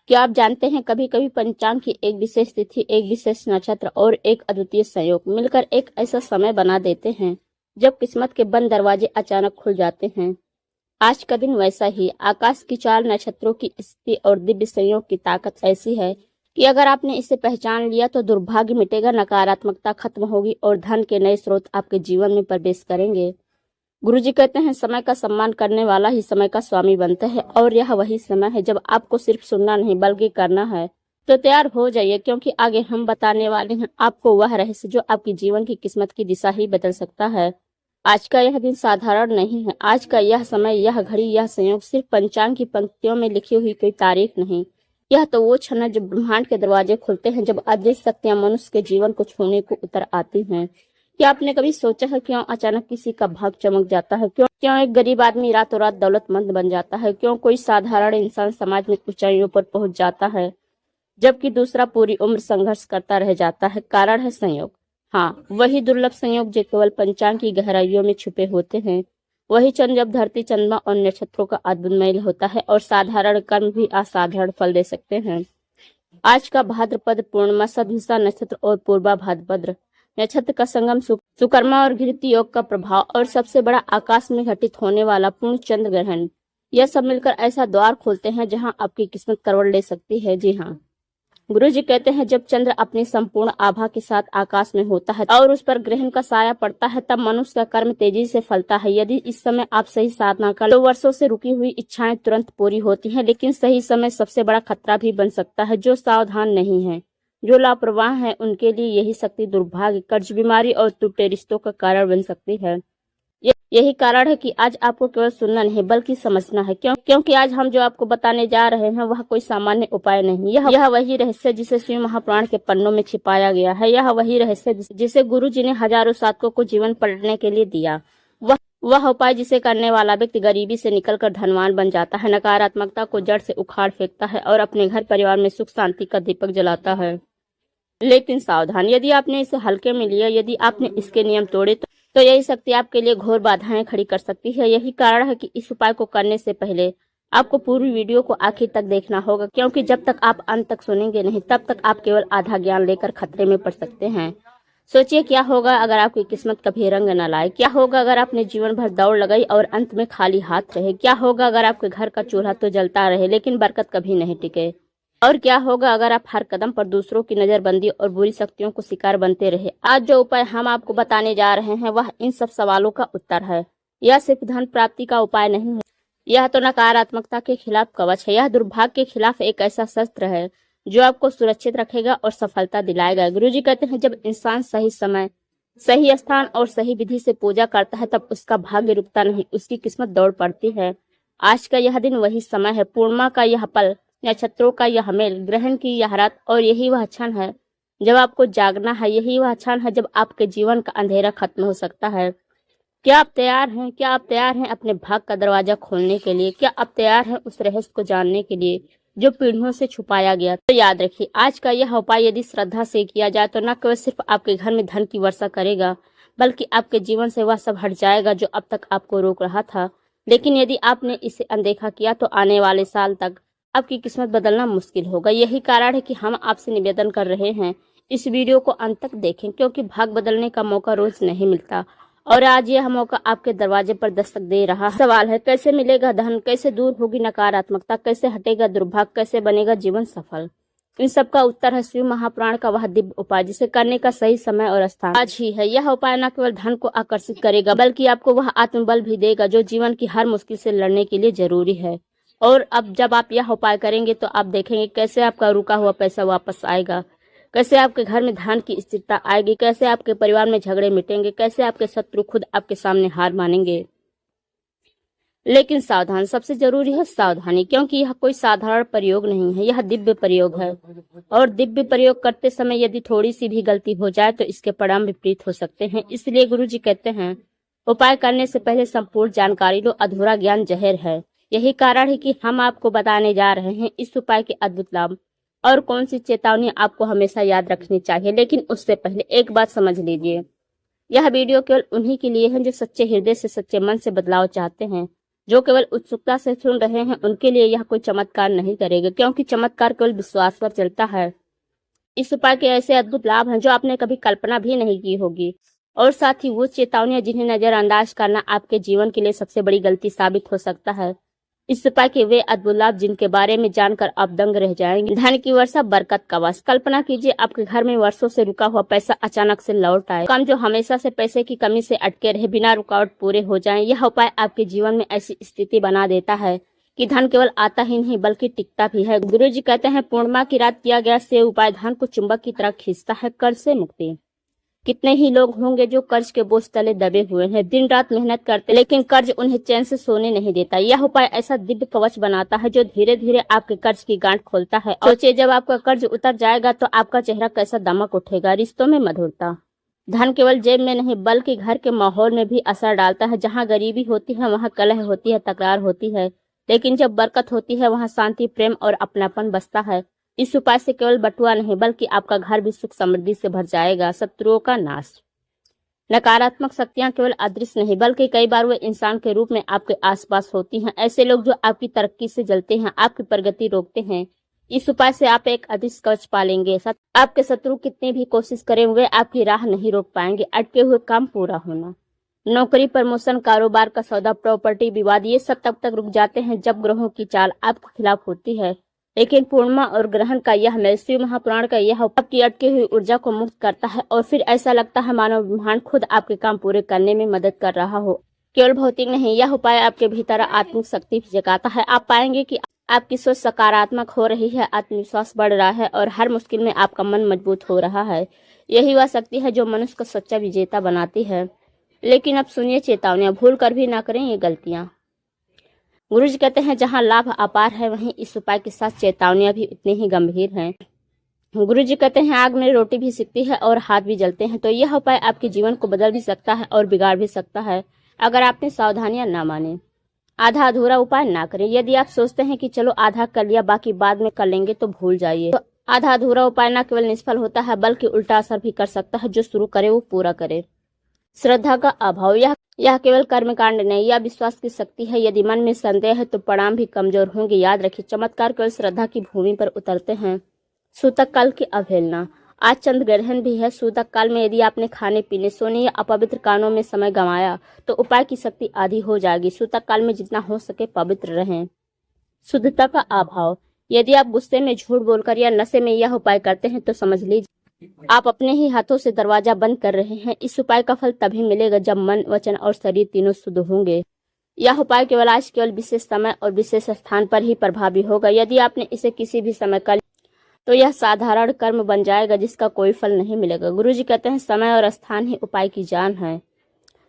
क्या आप जानते हैं कभी कभी पंचांग की एक विशेष तिथि, एक विशेष नक्षत्र और एक अद्वितीय संयोग मिलकर एक ऐसा समय बना देते हैं जब किस्मत के बंद दरवाजे अचानक खुल जाते हैं। आज का दिन वैसा ही। आकाश की चार नक्षत्रों की स्थिति और दिव्य संयोग की ताकत ऐसी है कि अगर आपने इसे पहचान लिया तो दुर्भाग्य मिटेगा, नकारात्मकता खत्म होगी और धन के नए स्रोत आपके जीवन में प्रवेश करेंगे। गुरुजी कहते हैं समय का सम्मान करने वाला ही समय का स्वामी बनता है और यह वही समय है जब आपको सिर्फ सुनना नहीं बल्कि करना है। तो तैयार हो जाइए, क्योंकि आगे हम बताने वाले हैं आपको वह रहस्य जो आपकी जीवन की किस्मत की दिशा ही बदल सकता है। आज का यह दिन साधारण नहीं है। आज का यह समय, यह घड़ी, यह संयोग सिर्फ पंचांग की पंक्तियों में लिखी हुई कोई तारीख नहीं। यह तो वो क्षण है जब ब्रह्मांड के दरवाजे खुलते हैं, जब अदृश्य शक्तियां मनुष्य के जीवन को छूने को उतर आती हैं। क्या आपने कभी सोचा है क्यों अचानक किसी का भाग चमक जाता है? क्यों एक गरीब आदमी रातों रात दौलतमंद बन जाता है? क्यों कोई साधारण इंसान समाज में ऊंचाइयों पर पहुंच जाता है जबकि दूसरा पूरी उम्र संघर्ष करता रह जाता है? कारण है संयोग। हाँ, वही दुर्लभ संयोग जो केवल पंचांग की गहराइयों में छुपे होते हैं। वही क्षण जब धरती, चंद्रमा और नक्षत्रों का अद्भुत मेल होता है और साधारण कर्म भी असाधारण फल दे सकते हैं। आज का भाद्रपद पूर्णिमा, सदभिषा नक्षत्र और पूर्वा भाद्रपद नक्षत्र का संगम, सुकर्मा और घृति योग का प्रभाव और सबसे बड़ा आकाश में घटित होने वाला पूर्ण चंद्र ग्रहण, यह सब मिलकर ऐसा द्वार खोलते हैं जहां आपकी किस्मत करवट ले सकती है। जी हाँ, गुरु जी कहते हैं जब चंद्र अपनी संपूर्ण आभा के साथ आकाश में होता है और उस पर ग्रहण का साया पड़ता है, तब मनुष्य का कर्म तेजी से फलता है। यदि इस समय आप सही साधना कर तो वर्षों से रुकी हुई इच्छाएं तुरंत पूरी होती हैं। लेकिन सही समय सबसे बड़ा खतरा भी बन सकता है। जो सावधान नहीं है, जो लापरवाह है, उनके लिए यही शक्ति दुर्भाग्य, कर्ज, बीमारी और टूटे रिश्तों का कारण बन सकती है। यही कारण है कि आज आपको केवल सुनना नहीं बल्कि समझना है। क्योंकि आज हम जो आपको बताने जा रहे हैं वह कोई सामान्य उपाय नहीं। यह वही रहस्य जिसे शिव महापुराण के पन्नों में छिपाया गया है। यह वही रहस्य जिसे गुरु जी ने हजारों साधकों को जीवन पलटने के लिए दिया। वह उपाय जिसे करने वाला व्यक्ति गरीबी से निकलकर धनवान बन जाता है, नकारात्मकता को जड़ से उखाड़ फेंकता है और अपने घर परिवार में सुख शांति का दीपक जलाता है। लेकिन सावधान, यदि आपने इसे हल्के में लिया, यदि आपने इसके नियम तोड़े तो यही शक्ति आपके लिए घोर बाधाएं खड़ी कर सकती है। यही कारण है कि इस उपाय को करने से पहले आपको पूरी वीडियो को आखिर तक देखना होगा, क्योंकि जब तक आप अंत तक सुनेंगे नहीं तब तक आप केवल आधा ज्ञान लेकर खतरे में पड़ सकते हैं। सोचिए क्या होगा अगर आपकी किस्मत कभी रंग न लाए? क्या होगा अगर आपने जीवन भर दौड़ लगाई और अंत में खाली हाथ रहे? क्या होगा अगर आपके घर का चूल्हा तो जलता रहे लेकिन बरकत कभी नहीं टिके? और क्या होगा अगर आप हर कदम पर दूसरों की नजरबंदी और बुरी शक्तियों को शिकार बनते रहे? आज जो उपाय हम आपको बताने जा रहे हैं वह इन सब सवालों का उत्तर है। यह सिर्फ धन प्राप्ति का उपाय नहीं है, यह तो नकारात्मकता के खिलाफ कवच है। यह दुर्भाग्य के खिलाफ एक ऐसा शस्त्र है जो आपको सुरक्षित रखेगा और सफलता दिलाएगा। गुरुजी कहते हैं जब इंसान सही समय, सही स्थान और सही विधि से पूजा करता है तब उसका भाग्य रुकता नहीं, उसकी किस्मत दौड़ पड़ती है। आज का यह दिन वही समय है, पूर्णिमा का यह पल, नक्षत्रों का यह मेल, ग्रहण की यह रात, और यही वह क्षण है जब आपको जागना है। यही वह क्षण है जब आपके जीवन का अंधेरा खत्म हो सकता है। क्या आप तैयार हैं? क्या आप तैयार हैं अपने भाग का दरवाजा खोलने के लिए? क्या आप तैयार हैं उस रहस्य को जानने के लिए जो पीढ़ियों से छुपाया गया? तो याद रखिए, आज का यह उपाय यदि श्रद्धा से किया जाए तो न केवल सिर्फ आपके घर में धन की वर्षा करेगा बल्कि आपके जीवन से वह सब हट जाएगा जो अब तक आपको रोक रहा था। लेकिन यदि आपने इसे अनदेखा किया तो आने वाले साल तक आपकी किस्मत बदलना मुश्किल होगा। यही कारण है कि हम आपसे निवेदन कर रहे हैं इस वीडियो को अंत तक देखें, क्योंकि भाग बदलने का मौका रोज नहीं मिलता और आज यह मौका आपके दरवाजे पर दस्तक दे रहा है। सवाल है, कैसे मिलेगा धन? कैसे दूर होगी नकारात्मकता? कैसे हटेगा दुर्भाग्य? कैसे बनेगा जीवन सफल? इन सब का उत्तर है शिव महापुराण का वह दिव्य उपाय जिसे करने का सही समय और स्थान आज ही है। यह उपाय न केवल धन को आकर्षित करेगा बल्कि आपको वह आत्मबल भी देगा जो जीवन की हर मुश्किल से लड़ने के लिए जरूरी है। और अब जब आप यह उपाय करेंगे तो आप देखेंगे कैसे आपका रुका हुआ पैसा वापस आएगा, कैसे आपके घर में धन की स्थिरता आएगी, कैसे आपके परिवार में झगड़े मिटेंगे, कैसे आपके शत्रु खुद आपके सामने हार मानेंगे। लेकिन सावधान, सबसे जरूरी है सावधानी, क्योंकि यह कोई साधारण प्रयोग नहीं है, यह दिव्य प्रयोग है। और दिव्य प्रयोग करते समय यदि थोड़ी सी भी गलती हो जाए तो इसके परिणाम विपरीत हो सकते हैं। इसलिए गुरु जी कहते हैं उपाय करने से पहले संपूर्ण जानकारी लो, अधूरा ज्ञान जहर है। यही कारण है कि हम आपको बताने जा रहे हैं इस उपाय के अद्भुत लाभ और कौन सी चेतावनी आपको हमेशा याद रखनी चाहिए। लेकिन उससे पहले एक बात समझ लीजिए, यह वीडियो केवल उन्हीं के लिए है जो सच्चे हृदय से, सच्चे मन से बदलाव चाहते हैं। जो केवल उत्सुकता से सुन रहे हैं उनके लिए यह कोई चमत्कार नहीं करेगा, क्योंकि चमत्कार केवल विश्वास पर चलता है। इस उपाय के ऐसे अद्भुत लाभ हैं जो आपने कभी कल्पना भी नहीं की होगी, और साथ ही वो चेतावनियां जिन्हें नजरअंदाज करना आपके जीवन के लिए सबसे बड़ी गलती साबित हो सकता है। इस उपाय के वे अद्भुत लाभ जिनके बारे में जानकर आप दंग रह जाएंगे। धन की वर्षा, बरकत का वास। कल्पना कीजिए आपके घर में वर्षों से रुका हुआ पैसा अचानक से लौट आए। काम जो हमेशा से पैसे की कमी से अटके रहे बिना रुकावट पूरे हो जाएं। यह उपाय आपके जीवन में ऐसी स्थिति बना देता है कि धन केवल आता ही नहीं बल्कि टिकता भी है। गुरु जी कहते हैं, पूर्णिमा की रात किया गया से उपाय धन को चुंबक की तरह खींचता है। कर्ज से मुक्ति। कितने ही लोग होंगे जो कर्ज के बोझ तले दबे हुए हैं, दिन रात मेहनत करते, लेकिन कर्ज उन्हें चैन से सोने नहीं देता। यह उपाय ऐसा दिव्य कवच बनाता है जो धीरे धीरे आपके कर्ज की गांठ खोलता है। सोचिए, जब आपका कर्ज उतर जाएगा तो आपका चेहरा कैसा दमक उठेगा। रिश्तों में मधुरता। धन केवल जेब में नहीं बल्कि घर के माहौल में भी असर डालता है। जहाँ गरीबी होती है वहाँ कलह होती है, तकरार होती है, लेकिन जब बरकत होती है वहाँ शांति, प्रेम और अपनापन बसता है। इस उपाय से केवल बटुआ नहीं बल्कि आपका घर भी सुख समृद्धि से भर जाएगा। शत्रुओं का नाश। नकारात्मक शक्तियां केवल अदृश्य नहीं बल्कि कई बार वे इंसान के रूप में आपके आसपास होती हैं। ऐसे लोग जो आपकी तरक्की से जलते हैं, आपकी प्रगति रोकते हैं। इस उपाय से आप एक अदृश्य कवच पालेंगे। आपके शत्रु कितनी भी कोशिश करें वे आपकी राह नहीं रोक पाएंगे। अटके हुए काम पूरा होना। नौकरी, प्रमोशन, कारोबार का सौदा, प्रॉपर्टी विवाद, ये सब तब तक रुक जाते हैं जब ग्रहों की चाल आपके खिलाफ होती है। लेकिन पूर्णिमा और ग्रहण का यह मेल, शिव महापुराण का यह आपकी अटकी हुई ऊर्जा को मुक्त करता है और फिर ऐसा लगता है मानो ब्रह्मांड खुद आपके काम पूरे करने में मदद कर रहा हो। केवल भौतिक नहीं, यह उपाय आपके भीतर आत्मिक शक्ति भी जगाता है। आप पाएंगे कि आपकी सोच सकारात्मक हो रही है, आत्मविश्वास बढ़ रहा है और हर मुश्किल में आपका मन मजबूत हो रहा है। यही वह शक्ति है जो मनुष्य को सच्चा विजेता बनाती है। लेकिन अब सुनिए चेतावनियां, भूल कर भी ना करें ये गलतियां। गुरु जी कहते हैं, जहां लाभ अपार है वहीं इस उपाय के साथ चेतावनियां भी उतनी ही गंभीर हैं। गुरु जी कहते हैं, आग में रोटी भी सिकती है और हाथ भी जलते हैं। तो यह उपाय आपके जीवन को बदल भी सकता है और बिगाड़ भी सकता है अगर आपने सावधानियां ना माने। आधा अधूरा उपाय ना करें। यदि आप सोचते हैं कि चलो आधा कर लिया बाकी बाद में कर लेंगे तो भूल जाइए। तो आधा अधूरा उपाय न केवल निष्फल होता है बल्कि उल्टा असर भी कर सकता है। जो शुरू करे वो पूरा करे। श्रद्धा का अभाव। यह केवल कर्मकांड नहीं, यह विश्वास की शक्ति है। यदि मन में संदेह है तो परिणाम भी कमजोर होंगे। याद रखिए, चमत्कार केवल श्रद्धा की भूमि पर उतरते हैं। सूतक काल की अवहेलना। आज चंद्र ग्रहण भी है। सूतक काल में यदि आपने खाने पीने, सोने या अपवित्र कामों में समय गंवाया तो उपाय की शक्ति आधी हो जाएगी। सूतक काल में जितना हो सके पवित्र रहें। शुद्धता का अभाव। यदि आप गुस्से में, झूठ बोलकर या नशे में यह उपाय करते हैं तो समझ लीजिए आप अपने ही हाथों से दरवाजा बंद कर रहे हैं। इस उपाय का फल तभी मिलेगा जब मन, वचन और शरीर तीनों शुद्ध होंगे। यह उपाय केवल विशेष समय और विशेष स्थान पर ही प्रभावी होगा। यदि आपने इसे किसी भी समय कर तो यह साधारण कर्म बन जाएगा जिसका कोई फल नहीं मिलेगा। गुरु जी कहते हैं, समय और स्थान ही उपाय की जान है।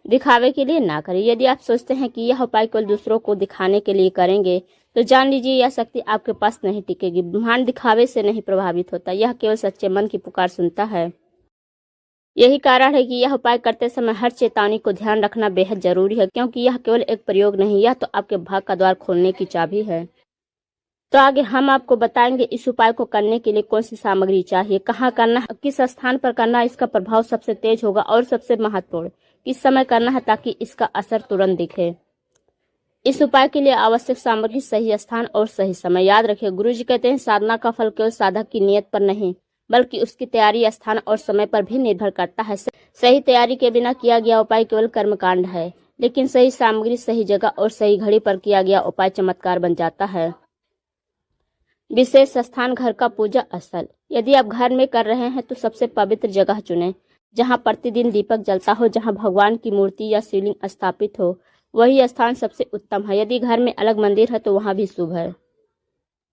दिखावे के लिए ना करें। यदि आप सोचते हैं कि यह उपाय केवल दूसरों को दिखाने के लिए करेंगे तो जान लीजिए यह शक्ति आपके पास नहीं टिकेगी। ब्रह्मांड दिखावे से नहीं प्रभावित होता, यह केवल सच्चे मन की पुकार सुनता है। यही कारण है कि यह उपाय करते समय हर चेतावनी को ध्यान रखना बेहद जरूरी है, क्योंकि यह केवल एक प्रयोग नहीं, यह तो आपके भाग का द्वार खोलने की चाबी है। तो आगे हम आपको बताएंगे इस उपाय को करने के लिए कौन सी सामग्री चाहिए, कहाँ करना है, किस स्थान पर करना, इसका प्रभाव सबसे तेज होगा और सबसे महत्वपूर्ण किस समय करना है ताकि इसका असर तुरंत दिखे। इस उपाय के लिए आवश्यक सामग्री, सही स्थान और सही समय। याद रखिए, गुरु जी कहते हैं, साधना का फल केवल साधक की नियत पर नहीं बल्कि उसकी तैयारी, स्थान और समय पर भी निर्भर करता है। सही तैयारी के बिना किया गया उपाय केवल कर्मकांड है, लेकिन सही सामग्री, सही जगह और सही घड़ी पर किया गया उपाय चमत्कार बन जाता है। विशेष स्थान, घर का पूजा स्थल। यदि आप घर में कर रहे हैं तो सबसे पवित्र जगह चुनें, जहां प्रतिदिन दीपक जलता हो, जहां भगवान की मूर्ति या शिवलिंग स्थापित हो, वही स्थान सबसे उत्तम है। यदि घर में अलग मंदिर है तो वहां भी शुभ है।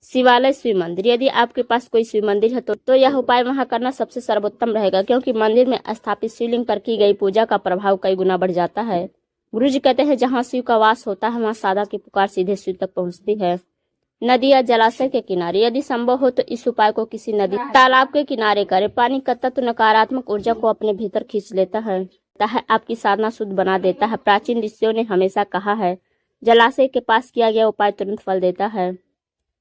शिवालय, शिव मंदिर। यदि आपके पास कोई शिव मंदिर है तो यह उपाय वहां करना सबसे सर्वोत्तम रहेगा, क्योंकि मंदिर में स्थापित शिवलिंग पर की गई पूजा का प्रभाव कई गुना बढ़ जाता है। गुरु जी कहते हैं, जहाँ शिव का वास होता है वहाँ सादा की पुकार सीधे शिव तक पहुँचती है। नदी या जलाशय के किनारे। यदि संभव हो तो इस उपाय को किसी नदी, तालाब के किनारे करें। पानी का तत्व नकारात्मक ऊर्जा को अपने भीतर खींच लेता है, आपकी साधना शुद्ध बना देता है। प्राचीन ऋषियों ने हमेशा कहा है, जलाशय के पास किया गया उपाय तुरंत फल देता है।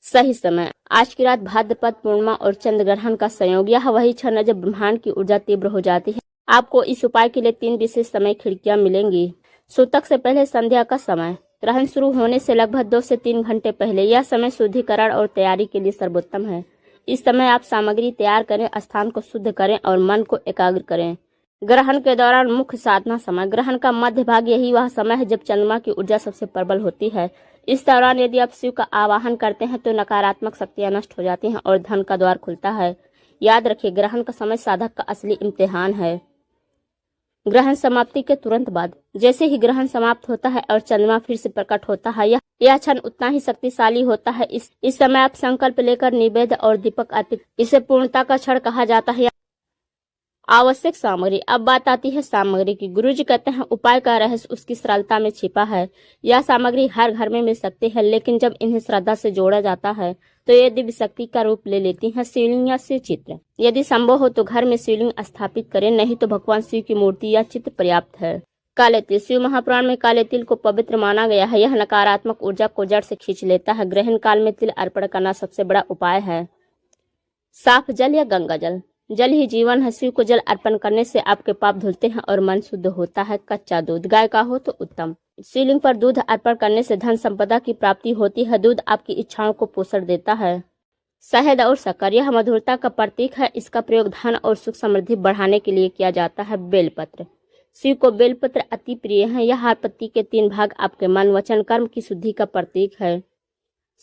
सही समय। आज की रात भाद्रपद पूर्णिमा और चंद्र ग्रहण का संयोग। यह वही क्षण है जब ब्रह्मांड की ऊर्जा तीव्र हो जाती है। आपको इस उपाय के लिए 3 विशेष समय खिड़कियां मिलेंगी। सूतक से पहले संध्या का समय, ग्रहण शुरू होने से लगभग 2 से 3 घंटे पहले यह समय शुद्धिकरण और तैयारी के लिए सर्वोत्तम है। इस समय आप सामग्री तैयार करें, स्थान को शुद्ध करें और मन को एकाग्र करें। ग्रहण के दौरान मुख्य साधना समय। ग्रहण का मध्य भाग यही वह समय है जब चंद्रमा की ऊर्जा सबसे प्रबल होती है। इस दौरान यदि आप शिव का आवाहन करते हैं तो नकारात्मक शक्तियां नष्ट हो जाती हैं और धन का द्वार खुलता है। याद रखिए, ग्रहण का समय साधक का असली इम्तिहान है। ग्रहण समाप्ति के तुरंत बाद जैसे ही ग्रहण समाप्त होता है और चंद्रमा फिर से प्रकट होता है, यह क्षण उतना ही शक्तिशाली होता है। इस समय आप संकल्प लेकर निवेद्य और दीपक अर्पित, इसे पूर्णता का क्षण कहा जाता है। आवश्यक सामग्री। अब बात आती है सामग्री की। गुरुजी कहते हैं उपाय का रहस्य उसकी सरलता में छिपा है। यह सामग्री हर घर में मिल सकती है, लेकिन जब इन्हें श्रद्धा से जोड़ा जाता है तो ये दिव्य शक्ति का रूप ले लेती हैं। शिवलिंग या शिव चित्र। यदि संभव हो तो घर में शिवलिंग स्थापित करें, नहीं तो भगवान शिव की मूर्ति या चित्र पर्याप्त है। काले तिल। शिव महापुराण में काले तिल को पवित्र माना गया है। यह नकारात्मक ऊर्जा को जड़ से खींच लेता है। ग्रहण काल में तिल अर्पण करना सबसे बड़ा उपाय है। साफ जल या गंगा जल। जल ही जीवन है। शिव को जल अर्पण करने से आपके पाप धुलते हैं और मन शुद्ध होता है। कच्चा दूध, गाय का हो तो उत्तम। शिवलिंग पर दूध अर्पण करने से धन संपदा की प्राप्ति होती है। दूध आपकी इच्छाओं को पोषण देता है। शहद और शक्कर, यह मधुरता का प्रतीक है। इसका प्रयोग धन और सुख समृद्धि बढ़ाने के लिए किया जाता है। बेलपत्र। शिव को बेलपत्र अति प्रिय है। यह हर पत्ती के 3 भाग आपके मन, वचन, कर्म की शुद्धि का प्रतीक है।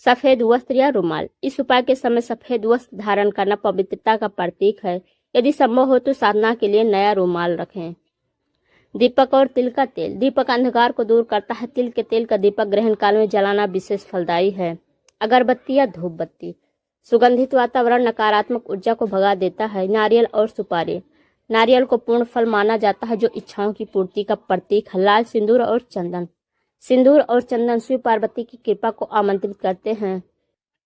सफेद वस्त्र या रुमाल। इस उपाय के समय सफेद वस्त्र धारण करना पवित्रता का प्रतीक है। यदि संभव हो तो साधना के लिए नया रुमाल रखें। दीपक और तिल का तेल। दीपक अंधकार को दूर करता है। तिल के तेल का दीपक ग्रहण काल में जलाना विशेष फलदायी है। अगरबत्ती या धूप बत्ती। सुगंधित वातावरण नकारात्मक ऊर्जा को भगा देता है। नारियल और सुपारी। नारियल को पूर्ण फल माना जाता है, जो इच्छाओं की पूर्ति का प्रतीक है। लाल सिंदूर और चंदन। सिंदूर और चंदन शिव पार्वती की कृपा को आमंत्रित करते हैं।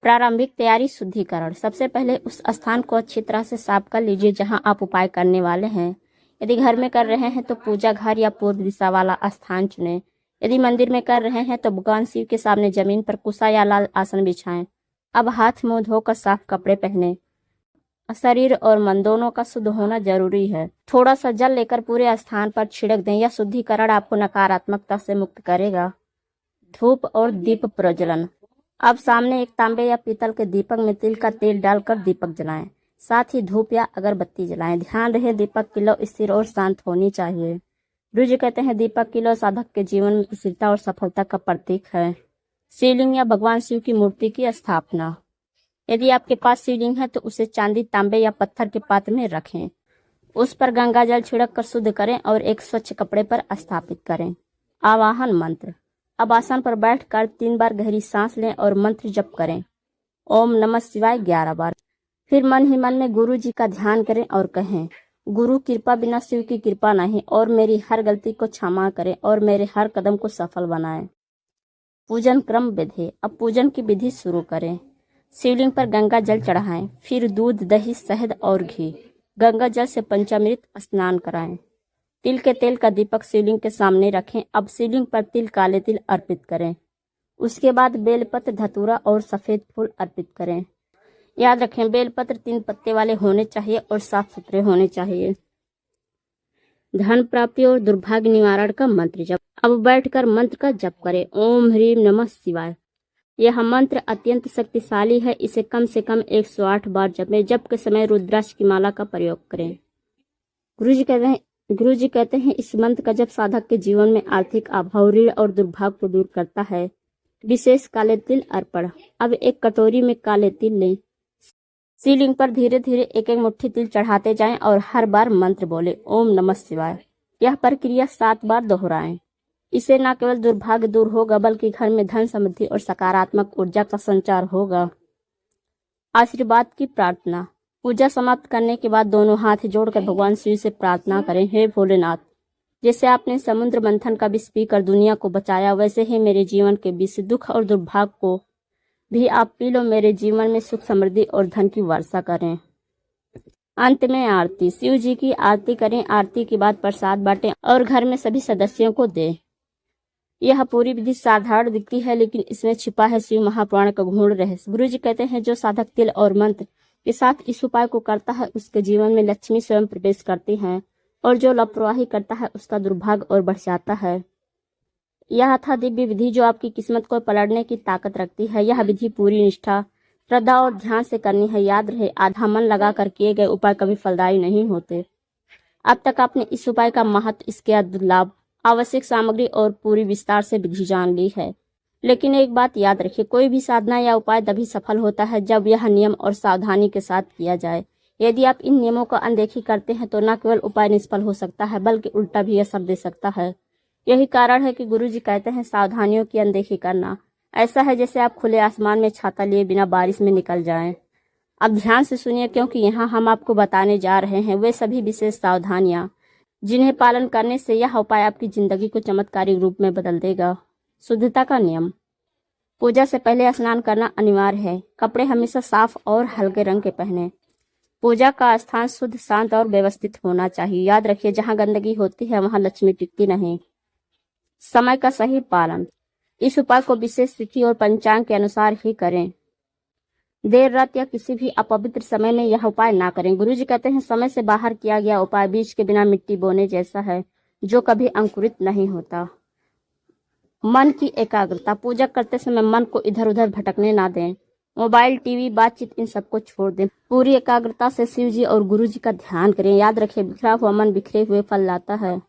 प्रारंभिक तैयारी शुद्धिकरण। सबसे पहले उस स्थान को अच्छी तरह से साफ कर लीजिए जहां आप उपाय करने वाले हैं। यदि घर में कर रहे हैं तो पूजा घर या पूर्व दिशा वाला स्थान चुनें। यदि मंदिर में कर रहे हैं तो भगवान शिव के सामने जमीन पर कुशा या लाल आसन बिछाएं। अब हाथ मुंह धोकर साफ कपड़े पहने। शरीर और मन दोनों का शुद्ध होना जरूरी है। थोड़ा सा जल लेकर पूरे स्थान पर छिड़क दें। यह शुद्धिकरण आपको नकारात्मकता से मुक्त करेगा। धूप और दीप प्रज्वलन। अब सामने एक तांबे या पीतल के दीपक में तिल का तेल डालकर दीपक जलाएं। साथ ही धूप या अगरबत्ती जलाएं। ध्यान रहे दीपक की लौ स्थिर और शांत होनी चाहिए। गुरुजी कहते हैं दीपक की लौ साधक के जीवन में स्थिरता और सफलता का प्रतीक है। शिवलिंग या भगवान शिव की मूर्ति की स्थापना। यदि आपके पास शिवलिंग है तो उसे चांदी, तांबे या पत्थर के पात्र में रखें। उस पर गंगा जल छिड़क कर शुद्ध करें और एक स्वच्छ कपड़े पर स्थापित करें। आवाहन मंत्र। अब आसन पर बैठकर 3 बार गहरी सांस लें और मंत्र जप करें। ओम नमः शिवाय 11 बार। फिर मन ही मन में गुरु जी का ध्यान करें और कहें, गुरु कृपा बिना शिव की कृपा नहीं, और मेरी हर गलती को क्षमा करें और मेरे हर कदम को सफल बनाएं। पूजन क्रम विधि। अब पूजन की विधि शुरू करें। शिवलिंग पर गंगा जल चढ़ाएं, फिर दूध, दही, शहद और घी, गंगा जल से पंचामृत स्नान कराएं। तिल के तेल का दीपक शिवलिंग के सामने रखें। अब शिवलिंग पर तिल, काले तिल अर्पित करें। उसके बाद बेलपत्र, धतूरा और सफेद फूल अर्पित करें। याद रखें, बेलपत्र 3 पत्ते वाले होने चाहिए और साफ सुथरे होने चाहिए। धन प्राप्ति और दुर्भाग्य निवारण का मंत्र जप। अब बैठकर मंत्र का जप करें। ओम ह्रीम नमः शिवाय। यह मंत्र अत्यंत शक्तिशाली है। इसे कम से कम 108 बार जपें। जप के समय रुद्राक्ष की माला का प्रयोग करें। गुरु जी कहते हैं इस मंत्र का जप साधक के जीवन में आर्थिक अभाव, ऋण और दुर्भाग्य को दूर करता है। विशेष काले तिल अर्पण। अब एक कटोरी में काले तिल लें। शिवलिंग पर धीरे धीरे एक एक मुट्ठी तिल चढ़ाते जाएं और हर बार मंत्र बोले ओम नमः शिवाय। यह प्रक्रिया 7 बार दोहराएं। इससे न केवल दुर्भाग्य दूर होगा बल्कि घर में धन, समृद्धि और सकारात्मक ऊर्जा का संचार होगा। आशीर्वाद की प्रार्थना। पूजा समाप्त करने के बाद दोनों हाथ जोड़कर भगवान शिव से प्रार्थना करें, हे भोलेनाथ, जैसे आपने समुद्र मंथन का विष पीकर दुनिया को बचाया, वैसे ही मेरे जीवन के विष, दुख और दुर्भाग्य को भी आप पी लो। मेरे जीवन में सुख, समृद्धि और धन की वर्षा करें। अंत में आरती। शिव जी की आरती करें। आरती के बाद प्रसाद बांटें और घर में सभी सदस्यों को दें। यह पूरी विधि साधारण दिखती है, लेकिन इसमें छिपा है शिव महापुराण का गूढ़ रहस्य। गुरु जी कहते हैं जो साधक तिल और मंत्र के साथ इस उपाय को करता है उसके जीवन में लक्ष्मी स्वयं प्रवेश करती हैं, और जो लापरवाही करता है उसका दुर्भाग्य और बढ़ जाता है। यह था दिव्य विधि जो आपकी किस्मत को पलटने की ताकत रखती है। यह विधि पूरी निष्ठा, श्रद्धा और ध्यान से करनी है। याद रहे, आधा मन लगाकर किए गए उपाय कभी फलदायी नहीं होते। अब तक आपने इस उपाय का महत्व, इसके अद्भुत लाभ, आवश्यक सामग्री और पूरी विस्तार से विधि जान ली है। लेकिन एक बात याद रखिए, कोई भी साधना या उपाय तभी सफल होता है जब यह नियम और सावधानी के साथ किया जाए। यदि आप इन नियमों का अनदेखी करते हैं तो न केवल उपाय निष्फल हो सकता है बल्कि उल्टा भी असर दे सकता है। यही कारण है कि गुरुजी कहते हैं, सावधानियों की अनदेखी करना ऐसा है जैसे आप खुले आसमान में छाता लिए बिना बारिश में निकल जाएं। अब ध्यान से सुनिए, क्योंकि यहाँ हम आपको बताने जा रहे हैं वे सभी विशेष सावधानियां जिन्हें पालन करने से यह उपाय आपकी जिंदगी को चमत्कारिक रूप में बदल देगा। शुद्धता का नियम। पूजा से पहले स्नान करना अनिवार्य है। कपड़े हमेशा साफ और हल्के रंग के पहने। पूजा का स्थान शुद्ध, शांत और व्यवस्थित होना चाहिए। याद रखिए, जहाँ गंदगी होती है वहाँ लक्ष्मी टिकती नहीं। समय का सही पालन। इस उपाय को विशेष तिथि और पंचांग के अनुसार ही करें। देर रात या किसी भी अपवित्र समय में यह उपाय ना करें। गुरुजी कहते हैं, समय से बाहर किया गया उपाय बीज के बिना मिट्टी बोने जैसा है जो कभी अंकुरित नहीं होता। मन की एकाग्रता। पूजा करते समय मन को इधर उधर भटकने ना दें। मोबाइल, टीवी, बातचीत, इन सबको छोड़ दें। पूरी एकाग्रता से शिव जी और गुरु जी का ध्यान करें। याद रखें, बिखरा हुआ मन बिखरे हुए फल लाता है।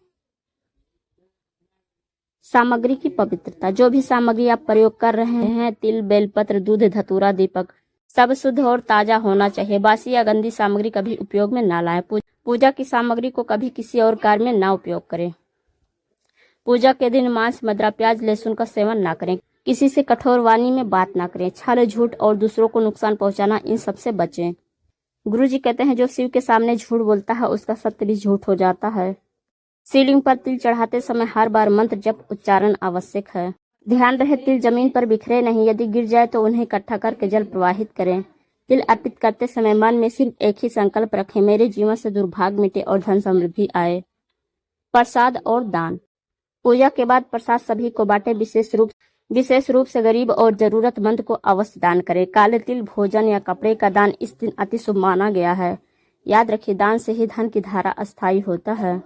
सामग्री की पवित्रता। जो भी सामग्री आप प्रयोग कर रहे हैं, तिल, बेलपत्र, दूध, धतूरा, दीपक, सब शुद्ध और ताजा होना चाहिए। बासी या गंदी सामग्री कभी उपयोग में ना लाएं। पूजा की सामग्री को कभी किसी और कार्य में ना उपयोग करें। पूजा के दिन मांस, मदिरा, प्याज, लहसुन का सेवन ना करें। किसी से कठोर वाणी में बात ना करें। छल, झूठ और दूसरों को नुकसान पहुंचाना, इन सब से बचें। गुरु जी कहते हैं, जो शिव के सामने झूठ बोलता है उसका सत्य भी झूठ हो जाता है। शिवलिंग पर तिल चढ़ाते समय हर बार मंत्र जप उच्चारण आवश्यक है। ध्यान रहे, तिल जमीन पर बिखरे नहीं। यदि गिर जाए तो उन्हें इकट्ठा करके जल प्रवाहित करें। तिल अर्पित करते समय मन में सिर्फ एक ही संकल्प रखें, मेरे जीवन से दुर्भाग्य मिटे और धन समृद्धि आए। प्रसाद और दान। पूजा के बाद प्रसाद सभी को बांटे। विशेष रूप से गरीब और जरूरतमंद को अवश्य दान करें। काले तिल, भोजन या कपड़े का दान इस दिन अति शुभ माना गया है। याद रखिए, दान से ही धन की धारा अस्थायी होता है।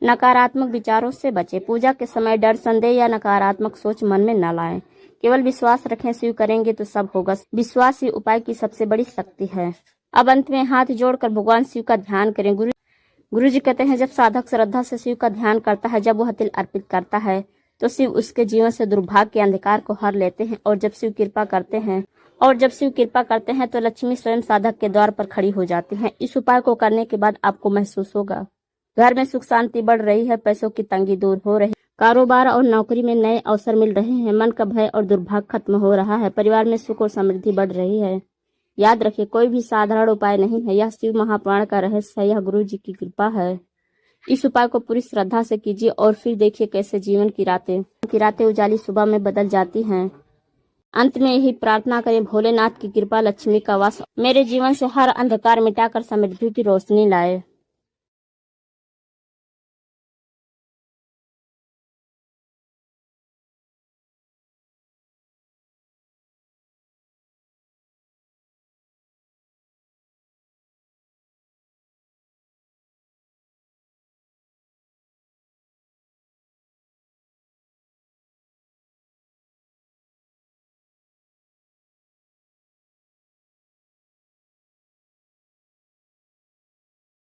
नकारात्मक विचारों से बचें। पूजा के समय डर, संदेह या नकारात्मक सोच मन में न लाएं। केवल विश्वास रखें, शिव करेंगे तो सब होगा। विश्वास ही उपाय की सबसे बड़ी शक्ति है। अब अंत में हाथ जोड़कर भगवान शिव का ध्यान करें। गुरु जी कहते हैं, जब साधक श्रद्धा से शिव का ध्यान करता है, जब वह तिल अर्पित करता है तो शिव उसके जीवन से दुर्भाग्य के अंधकार को हर लेते हैं। और जब शिव कृपा करते हैं तो लक्ष्मी स्वयं साधक के द्वार पर खड़ी हो जाती है। इस उपाय को करने के बाद आपको महसूस होगा घर में सुख शांति बढ़ रही है, पैसों की तंगी दूर हो रही, कारोबार और नौकरी में नए अवसर मिल रहे हैं, मन का भय और दुर्भाग्य खत्म हो रहा है, परिवार में सुख और समृद्धि बढ़ रही है। याद रखिए, कोई भी साधारण उपाय नहीं है, यह शिव महापुराण का रहस्य है, यह गुरु जी की कृपा है। इस उपाय को पूरी श्रद्धा से कीजिए और फिर देखिए कैसे जीवन की रातें उजाली सुबह में बदल जाती हैं। अंत में यही प्रार्थना करें, भोलेनाथ की कृपा, लक्ष्मी का वास मेरे जीवन से हर अंधकार मिटाकर समृद्धि की रोशनी लाए।